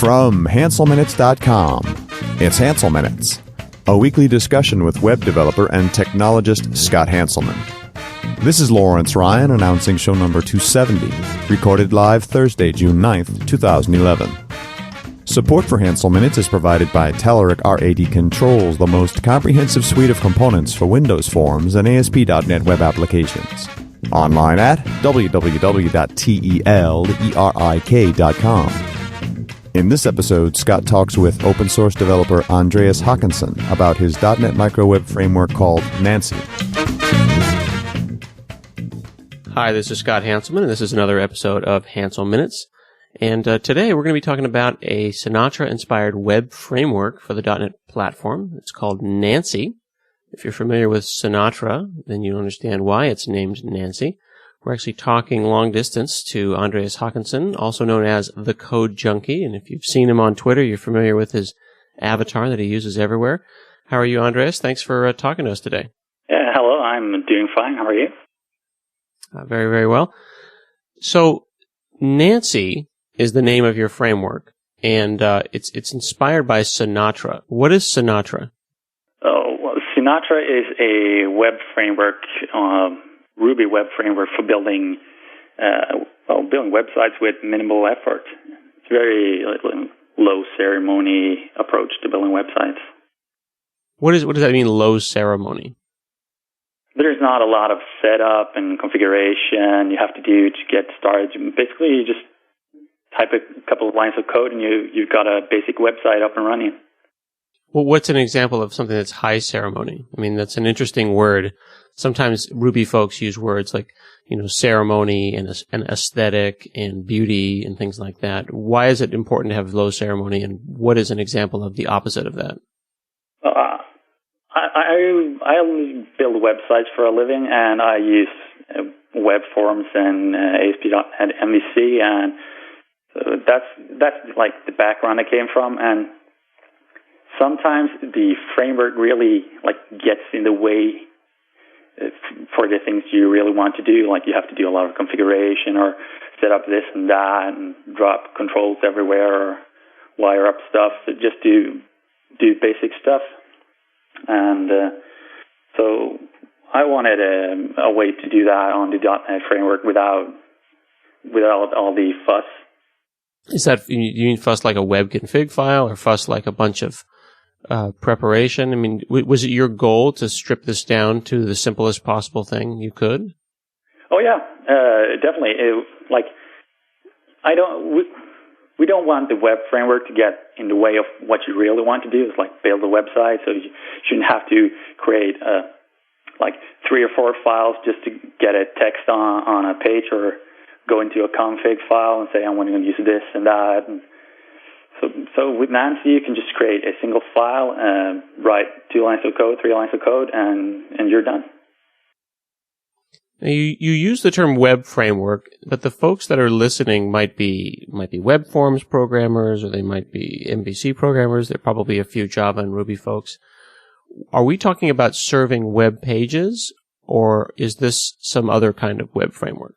From HanselMinutes.com, it's Hansel Minutes, a weekly discussion with web developer and technologist Scott Hanselman. This is Lawrence Ryan announcing show number 270, recorded live Thursday, June 9th, 2011. Support for Hansel Minutes is provided by Telerik R80 Controls, the most comprehensive suite of components for Windows Forms and ASP.NET web applications. Online at www.telerik.com. In this episode, Scott talks with open source developer Andreas Håkansson about his .NET microweb framework called Nancy. Hi, this is Scott Hanselman, and this is another episode of Hansel Minutes. And today we're going to be talking about a Sinatra-inspired web framework for the .NET platform. It's called Nancy. If you're familiar with Sinatra, then you understand why it's named Nancy. We're actually talking long distance to Andreas Håkansson, also known as the Code Junkie. And if you've seen him on Twitter, you're familiar with his avatar that he uses everywhere. How are you, Andreas? Thanks for talking to us today. Yeah, hello. I'm doing fine. How are you? Very, very well. So, Nancy is the name of your framework, and it's inspired by Sinatra. What is Sinatra? Oh, well, Sinatra is a web framework, Ruby web framework for building websites with minimal effort. It's a very low ceremony approach to building websites. What does that mean, low ceremony? There's not a lot of setup and configuration you have to do to get started. Basically, you just type a couple of lines of code and you've got a basic website up and running. Well, what's an example of something that's high ceremony? I mean, that's an interesting word. Sometimes Ruby folks use words like, ceremony and aesthetic and beauty and things like that. Why is it important to have low ceremony, and what is an example of the opposite of that? I build websites for a living, and I use web forms and ASP.NET MVC, and so that's like the background I came from. And sometimes the framework really gets in the way for the things you really want to do. Like you have to do a lot of configuration or set up this and that and drop controls everywhere or wire up stuff. So just do basic stuff. And so I wanted a way to do that on the .NET framework without all the fuss. Is that, you mean fuss like a web config file, or fuss like a bunch of preparation? I mean, was it your goal to strip this down to the simplest possible thing you could? Oh yeah, definitely. We don't want the web framework to get in the way of what you really want to do. It's like build a website, so you shouldn't have to create 3 or 4 files just to get a text on a page, or go into a config file and say, I want to use this and that. And so with Nancy, you can just create a single file, write 2 lines of code, 3 lines of code, and you're done. Now, you use the term web framework, but the folks that are listening might be web forms programmers, or they might be MVC programmers. There are probably a few Java and Ruby folks. Are we talking about serving web pages, or is this some other kind of web framework?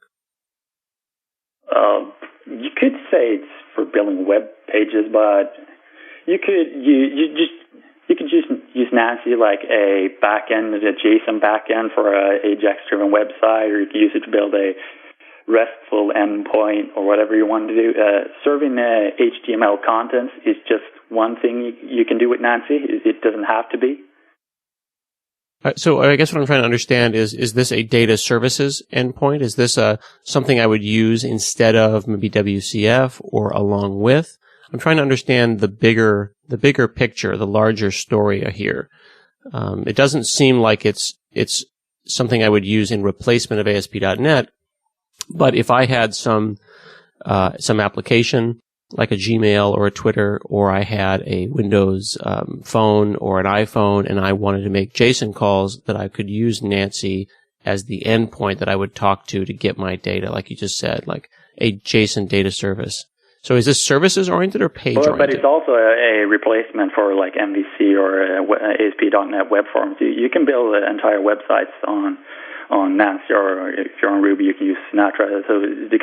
You could say it's for building web pages, but you could use Nancy like a backend, a JSON backend for a AJAX-driven website, or you could use it to build a RESTful endpoint or whatever you want to do. Serving HTML contents is just one thing you can do with Nancy. It doesn't have to be. So I guess what I'm trying to understand is this a data services endpoint? Is this something I would use instead of maybe WCF or along with? I'm trying to understand the bigger picture, the larger story here. It doesn't seem like it's something I would use in replacement of ASP.NET, but if I had some application like a Gmail or a Twitter, or I had a Windows phone or an iPhone, and I wanted to make JSON calls, that I could use Nancy as the endpoint that I would talk to get my data, like you just said, like a JSON data service. So is this services-oriented or page-oriented? But it's also a replacement for like MVC or ASP.NET web forms. You can build entire websites on Nancy, or if you're on Ruby, you can use Sinatra. So the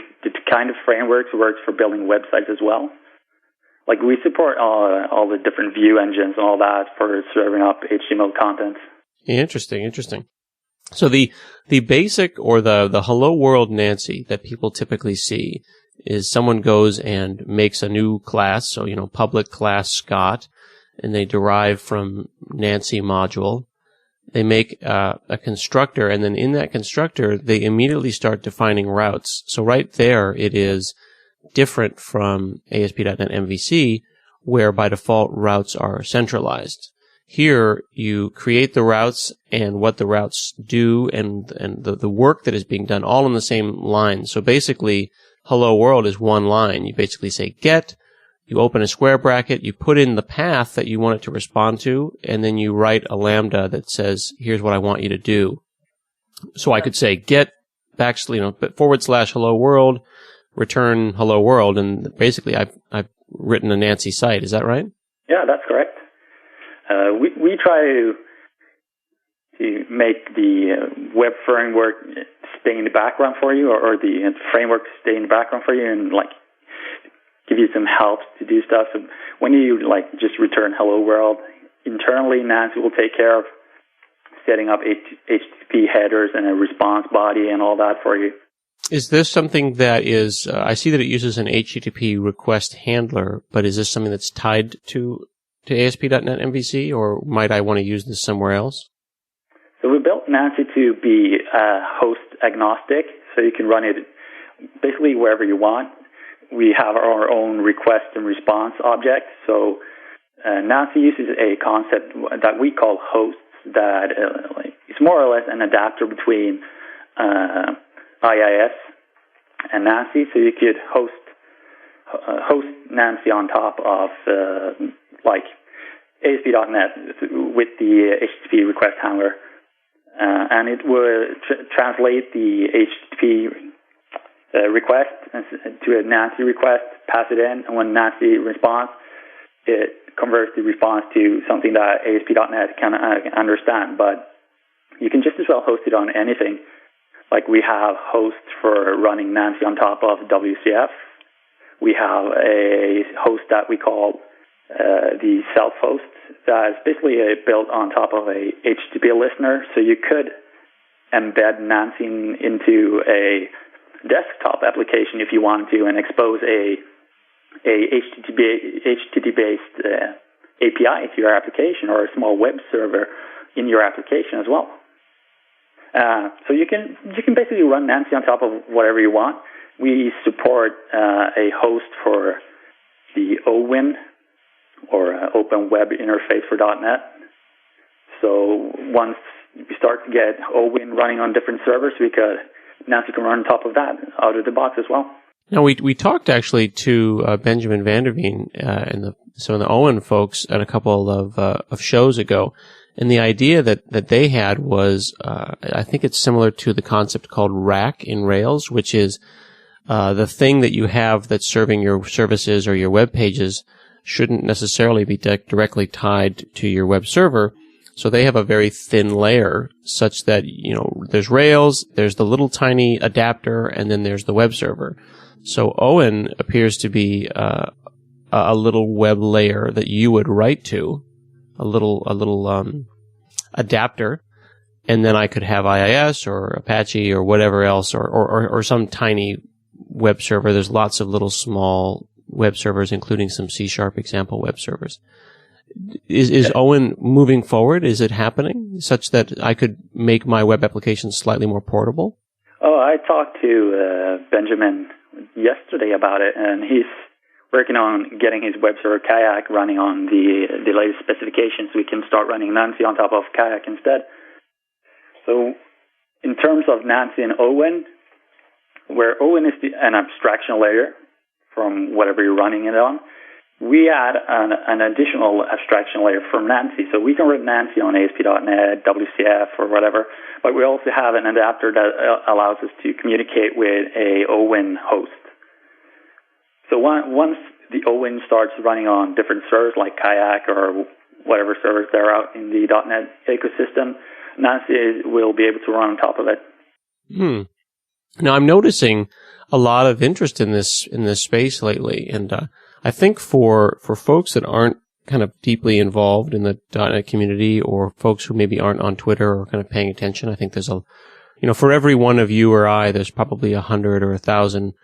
kind of frameworks works for building websites as well. Like we support all the different view engines and all that for serving up HTML content. Interesting. So the basic or the Hello World Nancy that people typically see is someone goes and makes a new class, so public class Scott, and they derive from Nancy module. They make a constructor, and then in that constructor, they immediately start defining routes. So right there, it is different from ASP.NET MVC, where by default routes are centralized. Here, you create the routes and what the routes do and the work that is being done all on the same line. So basically, Hello World is one line. You basically say get, you open a square bracket, you put in the path that you want it to respond to, and then you write a lambda that says, here's what I want you to do. So I could say get / Hello World, return Hello World, and basically I've written a Nancy site. Is that right? Yeah, that's correct. We try to make the web framework stay in the background for you, or the framework stay in the background for you, and give you some help to do stuff. So when you just return Hello World, internally Nancy will take care of setting up HTTP headers and a response body and all that for you. Is this something that is, I see that it uses an HTTP request handler, but is this something that's tied to ASP.NET MVC, or might I want to use this somewhere else? So we built Nancy to be host agnostic, so you can run it basically wherever you want. We have our own request and response object. So Nancy uses a concept that we call hosts that it's more or less an adapter between IIS and Nancy. So you could host Nancy on top of ASP.NET with the HTTP request handler. And it will translate the HTTP request to a Nancy request, pass it in, and when Nancy responds, it converts the response to something that ASP.NET can understand. But you can just as well host it on anything. Like we have hosts for running Nancy on top of WCF. We have a host that we call the self-host that is basically built on top of a HTTP listener. So you could embed Nancy into a desktop application if you wanted to, and expose a HTTP-based API to your application, or a small web server in your application as well. So you can basically run Nancy on top of whatever you want. We support a host for the OWIN, or Open Web Interface for .NET. So once we start to get OWIN running on different servers, Nancy can run on top of that out of the box as well. Now, we talked actually to Benjamin Vanderveen and some of the Owen folks at a couple of shows ago, and the idea that they had was, I think it's similar to the concept called rack in Rails, which is the thing that you have that's serving your services or your web pages shouldn't necessarily be directly tied to your web server. So they have a very thin layer such that, there's Rails, there's the little tiny adapter, and then there's the web server. So Owen appears to be a little web layer that you would write to, a little adapter, and then I could have IIS or Apache or whatever else, or some tiny web server. There's lots of little small web servers, including some C# example web servers. Is Owen moving forward? Is it happening such that I could make my web application slightly more portable? Oh, I talked to Benjamin yesterday about it, and he's working on getting his web server Kayak running on the latest specifications. We can start running Nancy on top of Kayak instead. So in terms of Nancy and Owen, where Owen is an abstraction layer from whatever you're running it on, we add an additional abstraction layer from Nancy. So we can run Nancy on ASP.NET, WCF, or whatever, but we also have an adapter that allows us to communicate with a Owen host. So once the Owen starts running on different servers like Kayak or whatever servers there are out in the .NET ecosystem, Nancy will be able to run on top of it. Now I'm noticing a lot of interest in this space lately, and I think for folks that aren't kind of deeply involved in the .NET community, or folks who maybe aren't on Twitter or kind of paying attention, I think there's for every one of you or I, there's probably 100 or 1,000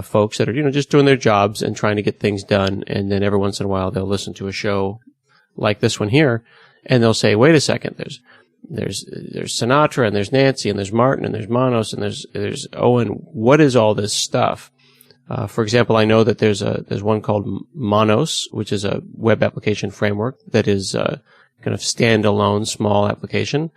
folks that are, just doing their jobs and trying to get things done. And then every once in a while, they'll listen to a show like this one here, and they'll say, wait a second, there's Sinatra, and there's Nancy, and there's Martin, and there's Manos, and there's Owen. What is all this stuff? For example, I know that there's one called Manos, which is a web application framework that is kind of standalone small application.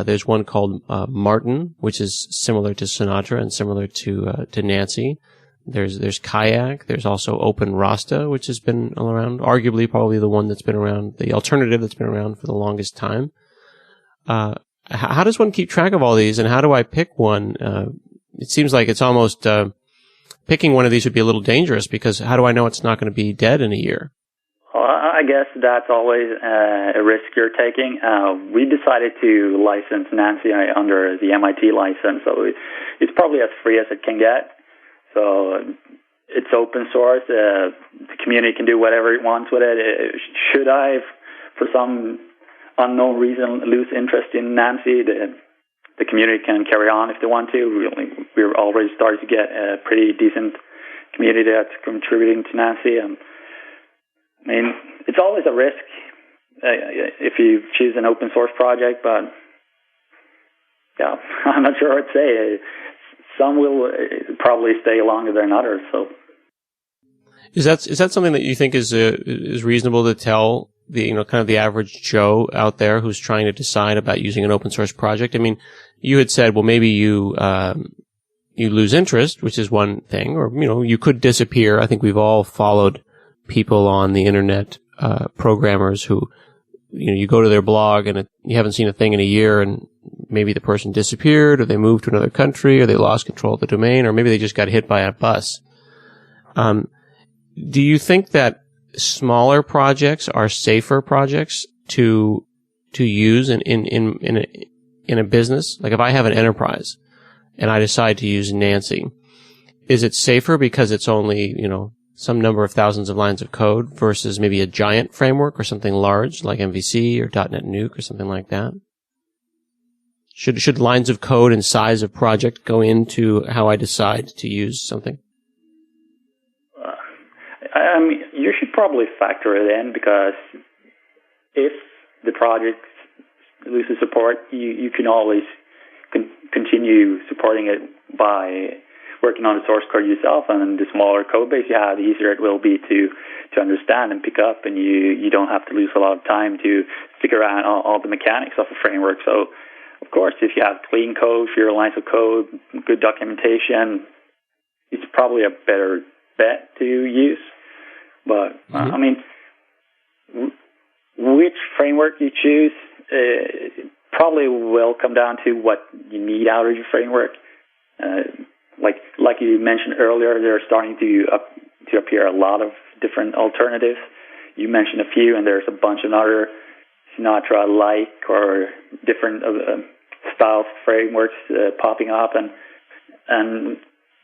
There's one called Martin, which is similar to Sinatra and similar to Nancy. There's Kayak. There's also Open Rasta, which has been around, arguably probably the one that's been around, the alternative that's been around for the longest time. How does one keep track of all these, and how do I pick one? It seems like it's almost picking one of these would be a little dangerous, because how do I know it's not going to be dead in a year? Well, I guess that's always a risk you're taking. We decided to license Nancy under the MIT license, so it's probably as free as it can get. So it's open source. The community can do whatever it wants with it. Should I, for some unknown reason, lose interest in Nancy, the community can carry on if they want to. We're already starting to get a pretty decent community that's contributing to Nancy. I mean, it's always a risk if you choose an open source project, but yeah, I'm not sure what to say. Some will probably stay longer than others. So, is that something that you think is reasonable to tell the kind of the average Joe out there who's trying to decide about using an open source project? I mean, you had said, well, maybe you lose interest, which is one thing, or you could disappear. I think we've all followed people on the internet, programmers who, you go to their blog and you haven't seen a thing in a year, and maybe the person disappeared, or they moved to another country, or they lost control of the domain, or maybe they just got hit by a bus. Do you think that smaller projects are safer projects to use in a business? Like if I have an enterprise and I decide to use Nancy, is it safer because it's only, some number of thousands of lines of code versus maybe a giant framework or something large like MVC or .NET Nuke or something like that? Should lines of code and size of project go into how I decide to use something? I mean, you should probably factor it in, because if the project loses support, you can always continue supporting it by working on the source code yourself, and the smaller code base you have, the easier it will be to understand and pick up, and you don't have to lose a lot of time to figure out all the mechanics of a framework. So, of course, if you have clean code, fewer lines of code, good documentation, it's probably a better bet to use. But, I mean, which framework you choose probably will come down to what you need out of your framework. Like you mentioned earlier, there are starting to appear a lot of different alternatives. You mentioned a few, and there's a bunch of other Sinatra-like or different style frameworks popping up. And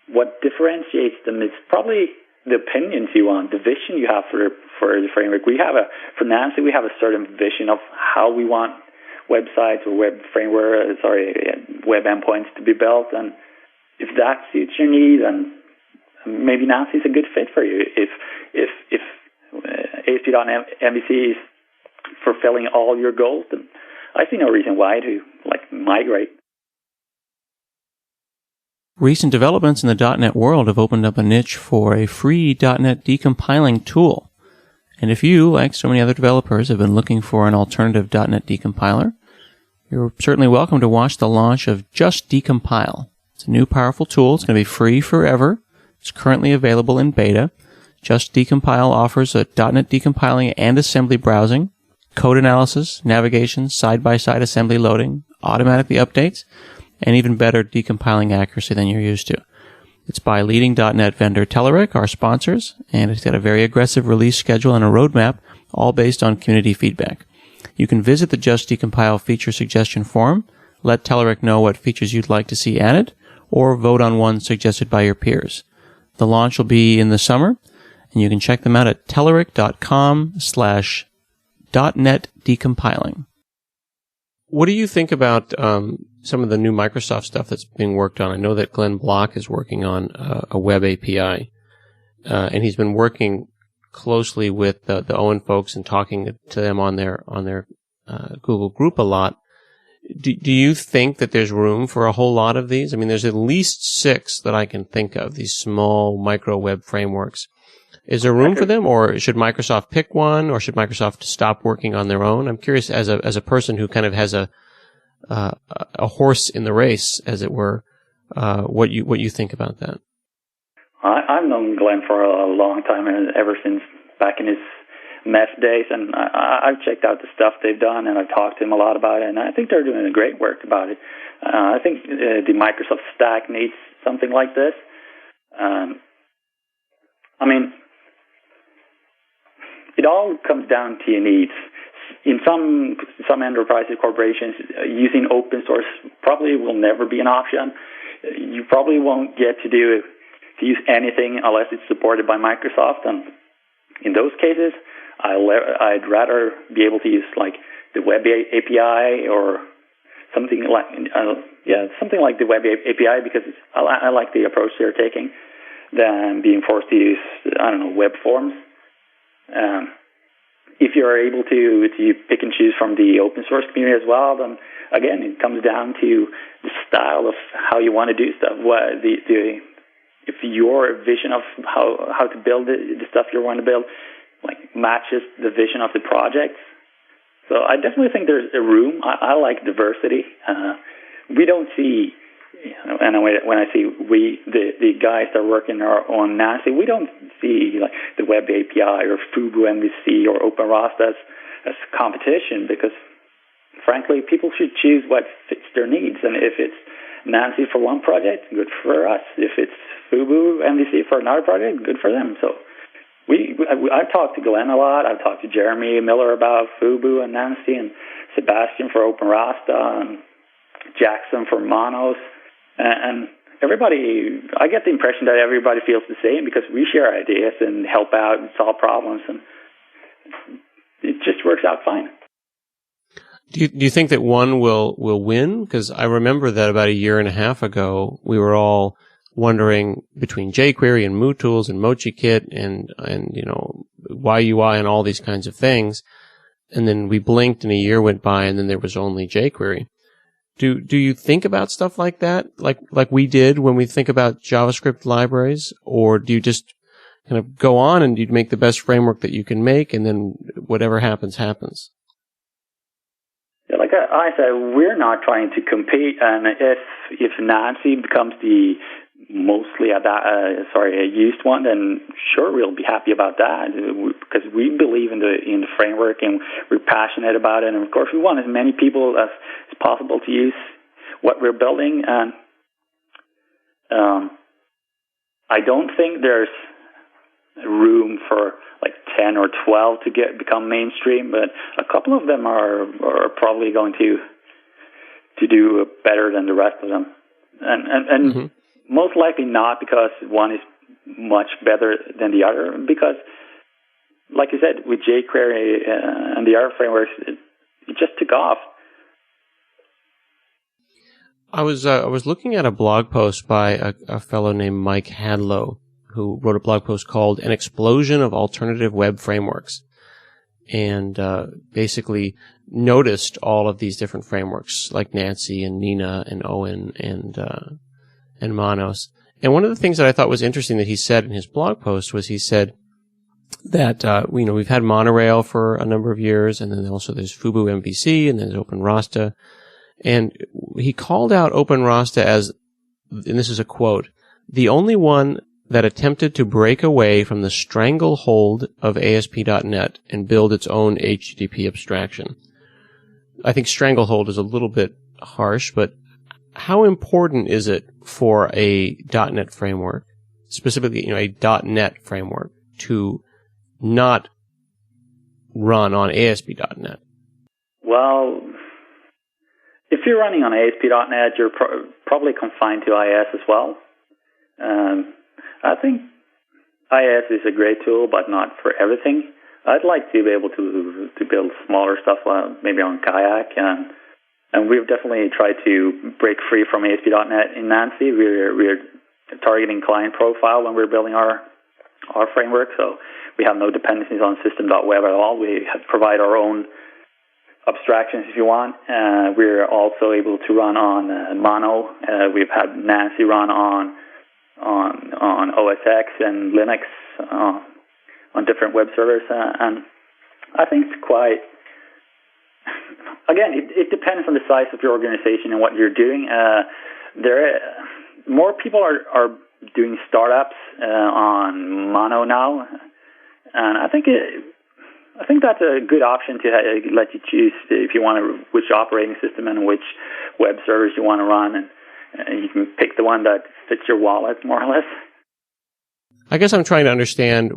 what differentiates them is probably the opinions you want, the vision you have for the framework. For Nancy, we have a certain vision of how we want websites or web endpoints to be built, and if that suits your needs, then maybe Nancy is a good fit for you. If ASP.MVC is fulfilling all your goals, then I see no reason why to migrate. Recent developments in the .NET world have opened up a niche for a free .NET decompiling tool. And if you, like so many other developers, have been looking for an alternative .NET decompiler, you're certainly welcome to watch the launch of Just Decompile. It's a new powerful tool. It's going to be free forever. It's currently available in beta. Just Decompile offers a .NET decompiling and assembly browsing, code analysis, navigation, side-by-side assembly loading, automatically updates, and even better decompiling accuracy than you're used to. It's by leading .NET vendor Telerik, our sponsors, and it's got a very aggressive release schedule and a roadmap, all based on community feedback. You can visit the Just Decompile feature suggestion forum, let Telerik know what features you'd like to see added, or vote on one suggested by your peers. The launch will be in the summer, And you can check them out at Telerik.com/.net decompiling. What do you think about some of the new Microsoft stuff that's being worked on? I know that Glenn Block is working on a web API, and he's been working closely with the Owen folks and talking to them on their Google group a lot. Do you think that there's room for a whole lot of these? I mean, there's at least 6 that I can think of, these small micro web frameworks. Is there room for them, or should Microsoft pick one, or should Microsoft stop working on their own? I'm curious, as a person who kind of has a horse in the race, as it were, what you think about that. I've known Glenn for a long time, ever since back in his MEF days, and I've checked out the stuff they've done, and I've talked to him a lot about it, and I think they're doing great work about it. I think the Microsoft stack needs something like this. I mean, it all comes down to your needs. In some enterprises, corporations, using open source probably will never be an option. You probably won't get to use anything unless it's supported by Microsoft, and in those cases, I'd rather be able to use like the web API or something like something like the web API, because I like the approach they're taking, than being forced to use web forms. If you're able to pick and choose from the open source community as well, then again it comes down to the style of how you want to do stuff. If your vision of how to build the stuff you want to build matches the vision of the project. So I definitely think there's a room. I like diversity. We don't see, and when I see the guys that are working on Nancy, we don't see like the web API or Fubu MVC or OpenRasta as competition, because frankly, people should choose what fits their needs. And if it's Nancy for one project, good for us. If it's Fubu MVC for another project, good for them. So I've talked to Glenn a lot. I've talked to Jeremy Miller about Fubu and Nancy, and Sebastian for OpenRasta, and Jackson for Monos, and everybody. I get the impression that everybody feels the same, because we share ideas and help out and solve problems, and it just works out fine. Do you think that one will win? Because I remember that about a year and a half ago, we were all wondering between jQuery and MooTools and MochiKit and YUI and all these kinds of things, and then we blinked and a year went by, and then there was only jQuery. Do you think about stuff like that, like we did when we think about JavaScript libraries, or do you just kind of go on and you make the best framework that you can make, and then whatever happens, happens? Yeah, like I said, we're not trying to compete, and if Nancy becomes the mostly a used one, then sure, we'll be happy about that, because we believe in the framework, and we're passionate about it, and of course we want as many people as possible to use what we're building. And I don't think there's room for like 10 or 12 to become mainstream, but a couple of them are probably going to do better than the rest of them, and mm-hmm. Most likely not because one is much better than the other, because like you said, with jQuery and the other frameworks, it just took off. I was looking at a blog post by a fellow named Mike Hadlow, who wrote a blog post called "An Explosion of Alternative Web Frameworks," and basically noticed all of these different frameworks like Nancy and Nina and Owen and Monos. And one of the things that I thought was interesting that he said in his blog post was he said that we've had Monorail for a number of years, and then also there's Fubu MVC, and then there's OpenRasta. And he called out OpenRasta as, and this is a quote, "the only one that attempted to break away from the stranglehold of ASP.NET and build its own HTTP abstraction." I think stranglehold is a little bit harsh, but how important is it for a .NET framework, specifically a .NET framework, to not run on ASP.NET? Well, if you're running on ASP.NET, you're probably confined to IIS as well. I think IIS is a great tool, but not for everything. I'd like to be able to build smaller stuff, maybe on Kayak, and we've definitely tried to break free from ASP.NET in Nancy. We're targeting client profile when we're building our framework, so we have no dependencies on system.web at all. We provide our own abstractions if you want. We're also able to run on Mono. We've had Nancy run on OS X and Linux on different web servers, and I think it's quite. Again, it depends on the size of your organization and what you're doing. More people are doing startups on Mono now, and I think that's a good option to let you choose if you want which operating system and which web servers you want to run, and you can pick the one that fits your wallet more or less. I guess I'm trying to understand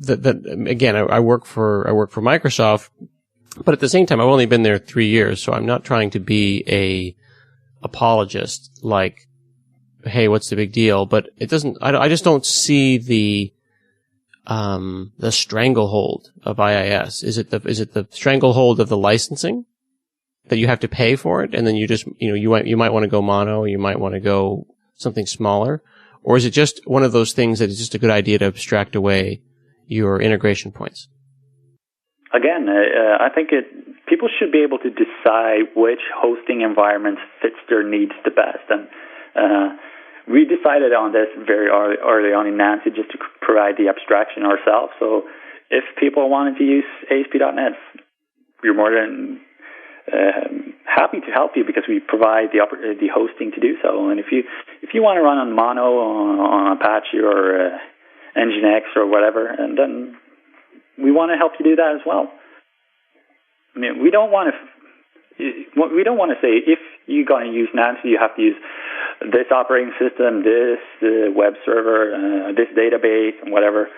that again, I work for Microsoft, but at the same time, I've only been there 3 years, so I'm not trying to be a apologist like, hey, what's the big deal? But it doesn't. I just don't see the stranglehold of IIS. Is it the stranglehold of the licensing that you have to pay for it, and then you might want to go Mono, or you might want to go something smaller, or is it just one of those things that is just a good idea to abstract away your integration points? Again, I think people should be able to decide which hosting environment fits their needs the best. And we decided on this very early on in Nancy just to provide the abstraction ourselves. So if people wanted to use ASP.NET, we're more than happy to help you because we provide the hosting to do so. And if you want to run on Mono, on Apache, or Nginx or whatever, and then we want to help you do that as well. I mean, we don't want to say if you're going to use Nancy, you have to use this operating system, this web server, this database, and whatever.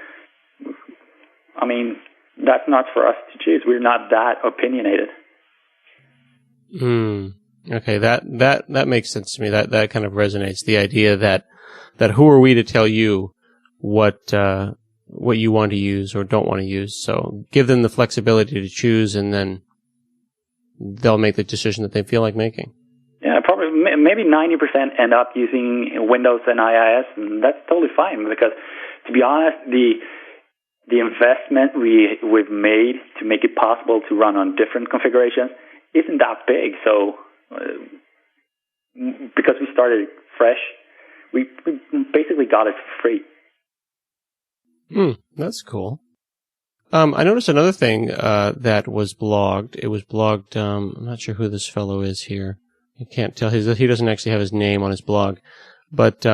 I mean, that's not for us to choose. We're not that opinionated. Okay, that makes sense to me. That kind of resonates. The idea that who are we to tell you what you want to use or don't want to use? So give them the flexibility to choose, and then they'll make the decision that they feel like making. Yeah, probably maybe 90% end up using Windows and IIS, and that's totally fine because, to be honest, the investment we've made to make it possible to run on different configurations isn't that big. So because we started fresh, we basically got it for free. That's cool. I noticed another thing that was blogged. It was blogged. I'm not sure who this fellow is here. I can't tell. He doesn't actually have his name on his blog, but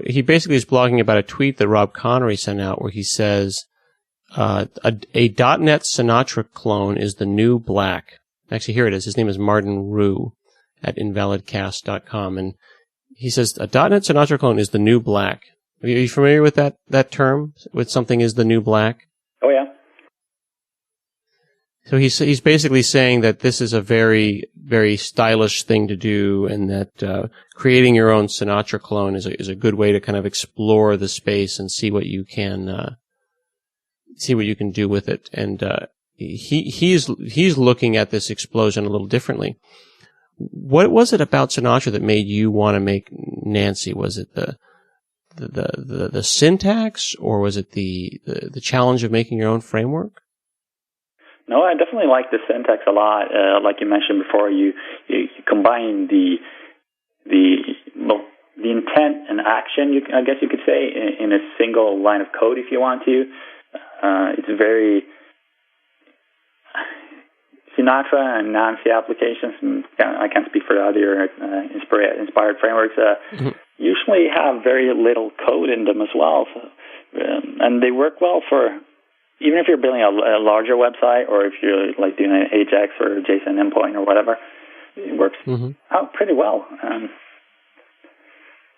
he basically is blogging about a tweet that Rob Connery sent out where he says a .NET Sinatra clone is the new black. Actually, here it is. His name is Martin Rue at invalidcast.com, and he says a .NET Sinatra clone is the new black. Are you familiar with that term? With something is the new black? Oh, yeah. So he's basically saying that this is a very, very stylish thing to do, and that creating your own Sinatra clone is a good way to kind of explore the space and see what you can do with it. And he's looking at this explosion a little differently. What was it about Sinatra that made you want to make Nancy? Was it the syntax, or was it the challenge of making your own framework? No, I definitely like the syntax a lot. Like you mentioned before, you combine the intent and action, I guess you could say, in a single line of code if you want to. It's very Sinatra and Nancy applications, and I can't speak for the other inspired frameworks, usually have very little code in them as well. So, and they work well for, even if you're building a larger website, or if you're like doing an Ajax or a JSON endpoint or whatever, it works out pretty well.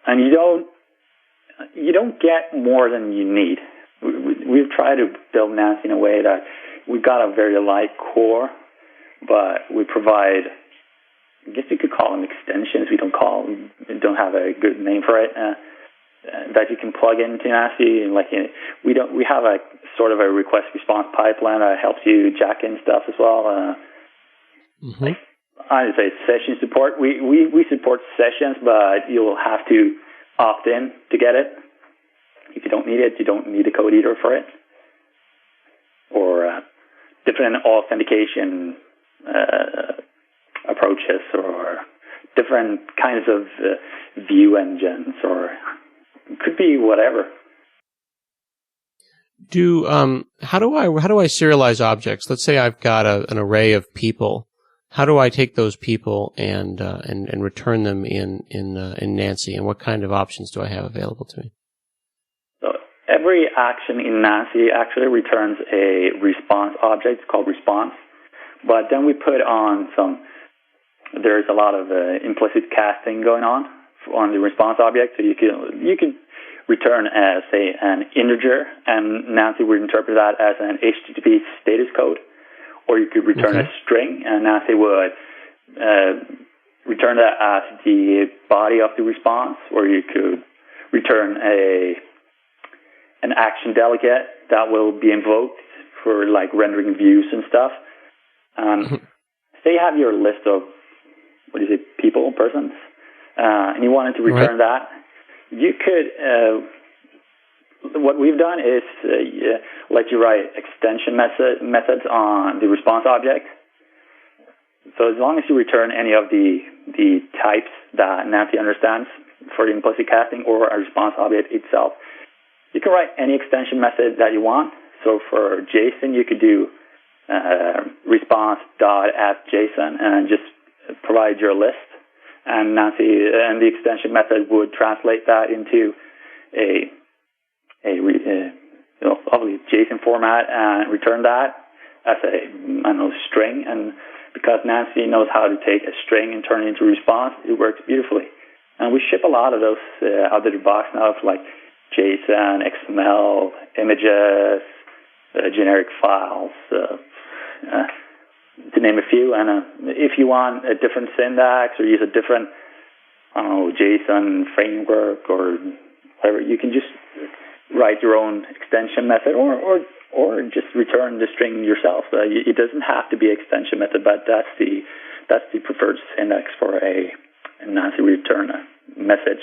And you don't get more than you need. We've tried to build Nancy in a way that we've got a very light core, but we provide, I guess you could call them extensions. We don't have a good name for it. that you can plug into Nancy. Like we have a sort of a request response pipeline that helps you jack in stuff as well. Like, I would say session support. We support sessions, but you'll have to opt in to get it. If you don't need it, you don't need a code editor for it. Or different authentication approaches, or different kinds of view engines, or it could be whatever. How do I serialize objects? Let's say I've got an array of people. How do I take those people and return them in Nancy? And what kind of options do I have available to me? So every action in Nancy actually returns a response object. It's called response. But then we put on there's a lot of implicit casting going on the response object. So you can return as, say, an integer, and Nancy would interpret that as an HTTP status code. Or you could return a string, and Nancy would return that as the body of the response. Or you could return an action delegate that will be invoked for like rendering views and stuff. Say you have your list of persons, and you wanted to return that. You could. What we've done is let you write extension methods on the response object. So as long as you return any of the types that Nancy understands for the implicit casting or a response object itself, you can write any extension method that you want. So for JSON, you could do response.addJSON and just provide your list, and Nancy and the extension method would translate that into a obviously JSON format and return that as a string. And because Nancy knows how to take a string and turn it into a response, it works beautifully. And we ship a lot of those out of the box now, like JSON, XML, images, generic files, to name a few. And if you want a different syntax or use a different JSON framework or whatever, you can just write your own extension method, or just return the string yourself. It doesn't have to be extension method, but that's the preferred syntax for a Nancy return message.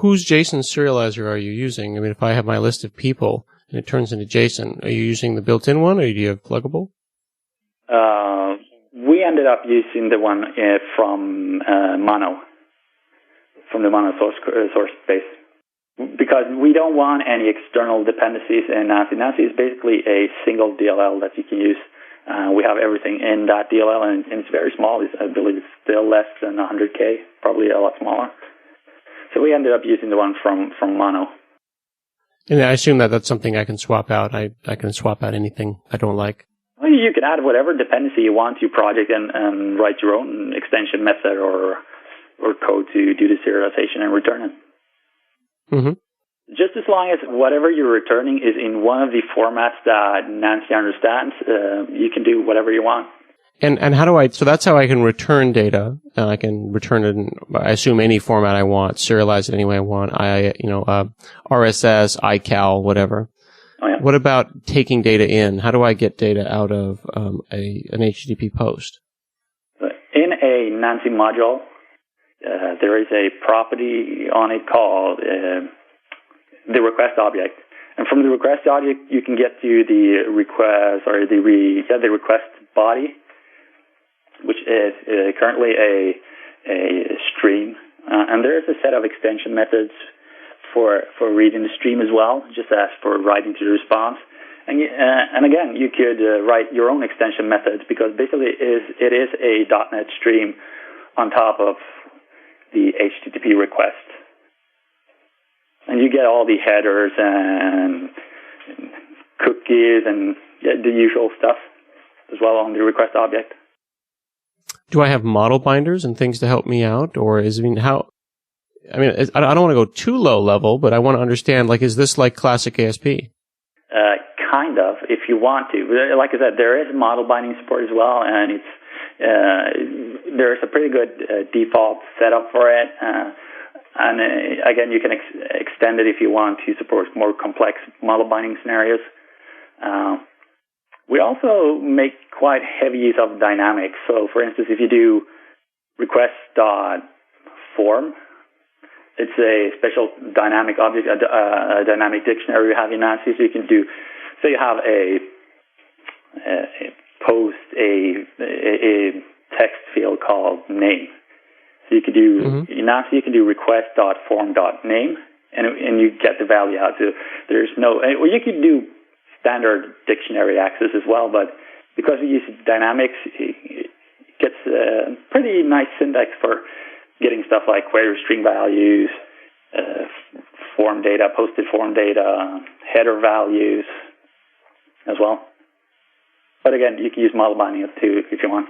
Whose JSON serializer are you using? I mean, if I have my list of people and it turns into JSON, are you using the built-in one, or do you have pluggable? We ended up using the one from Mono, from the Mono source base. Because we don't want any external dependencies in Nancy. Nancy is basically a single DLL that you can use. We have everything in that DLL, and it's very small. I believe it's still less than 100K, probably a lot smaller. So we ended up using the one from Mono. And I assume that that's something I can swap out. I can swap out anything I don't like. Well, you can add whatever dependency you want to your project and write your own extension method or code to do the serialization and return it. Just as long as whatever you're returning is in one of the formats that Nancy understands, you can do whatever you want. And so that's how I can return data. I can return it in, I assume, any format I want, serialize it any way I want, RSS, iCal, whatever. Oh, yeah. What about taking data in? How do I get data out of an HTTP post? In a Nancy module, there is a property on it called the request object, and from the request object you can get to the request or the request body, which is currently a stream, and there is a set of extension methods for reading the stream as well, just as for writing to the response. And again, you could write your own extension methods, because basically it is a .NET stream on top of the HTTP request. And you get all the headers and cookies and the usual stuff as well on the request object. Do I have model binders and things to help me out? Or I don't want to go too low level, but I want to understand, is this like classic ASP? Kind of, if you want to. Like I said, there is model binding support as well, and it's there's a pretty good default setup for it. And again, you can extend it if you want to support more complex model binding scenarios. We also make quite heavy use of dynamics. So, for instance, if you do request.form, it's a special dynamic object, a dynamic dictionary you have in Nancy. So you can do, say you have a text field called name. So you could do, in Nancy you can do request.form.name, and you get the value out. So there's no, well, you could do standard dictionary access as well, but because we use dynamics, it gets a pretty nice syntax for getting stuff like query string values, form data, posted form data, header values as well. But again, you can use model binding too if you want,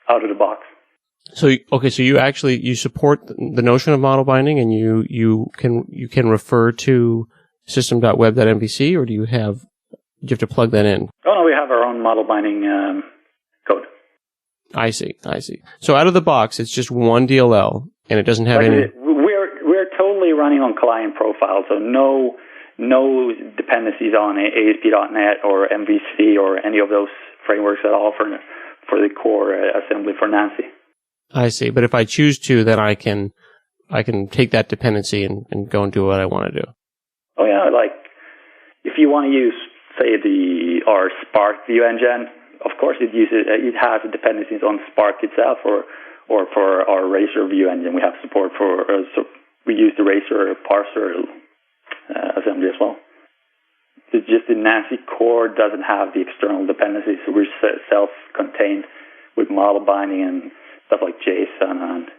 out of the box. So you support the notion of model binding, and you can refer to system.web.mvc, or do you have to plug that in? Oh no, we have our own model binding code. I see. So out of the box, it's just one DLL, and it doesn't have any. We're totally running on client profile, so no dependencies on ASP.NET or MVC or any of those frameworks at all for the core assembly for Nancy. I see. But if I choose to, then I can take that dependency and go and do what I want to do. Oh yeah, like if you want to use, say, our Spark view engine, of course it has dependencies on Spark itself, or for our Razor view engine, we have support for. So we use the Razor parser assembly as well. It's just the Nancy core doesn't have the external dependencies, so we're self-contained with model binding and stuff like JSON and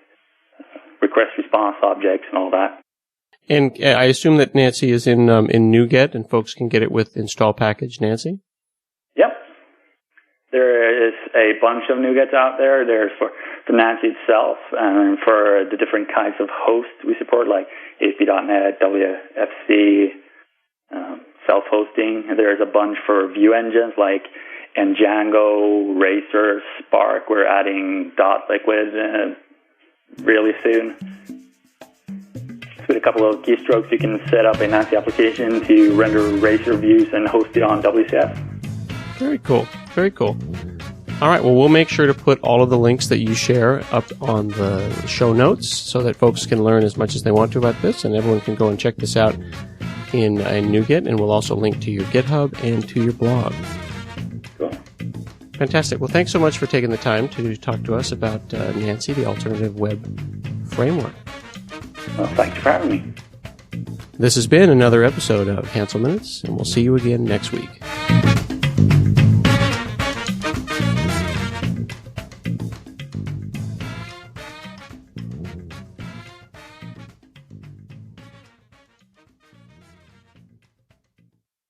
request response objects and all that. And I assume that Nancy is in NuGet, and folks can get it with install package Nancy? Yep. There is a bunch of NuGets out there. There's for Nancy itself, and for the different kinds of hosts we support, like ASP.NET, WFC, self-hosting. There's a bunch for view engines like Django, Razor, Spark. We're adding .liquid really soon. With a couple of keystrokes, you can set up a Nancy application to render Razor views and host it on WCF. Very cool. All right, well, we'll make sure to put all of the links that you share up on the show notes so that folks can learn as much as they want to about this, and everyone can go and check this out in NuGet, and we'll also link to your GitHub and to your blog. Cool. Fantastic. Well, thanks so much for taking the time to talk to us about Nancy, the alternative web framework. Well, thanks for having me. This has been another episode of Hansel Minutes, and we'll see you again next week.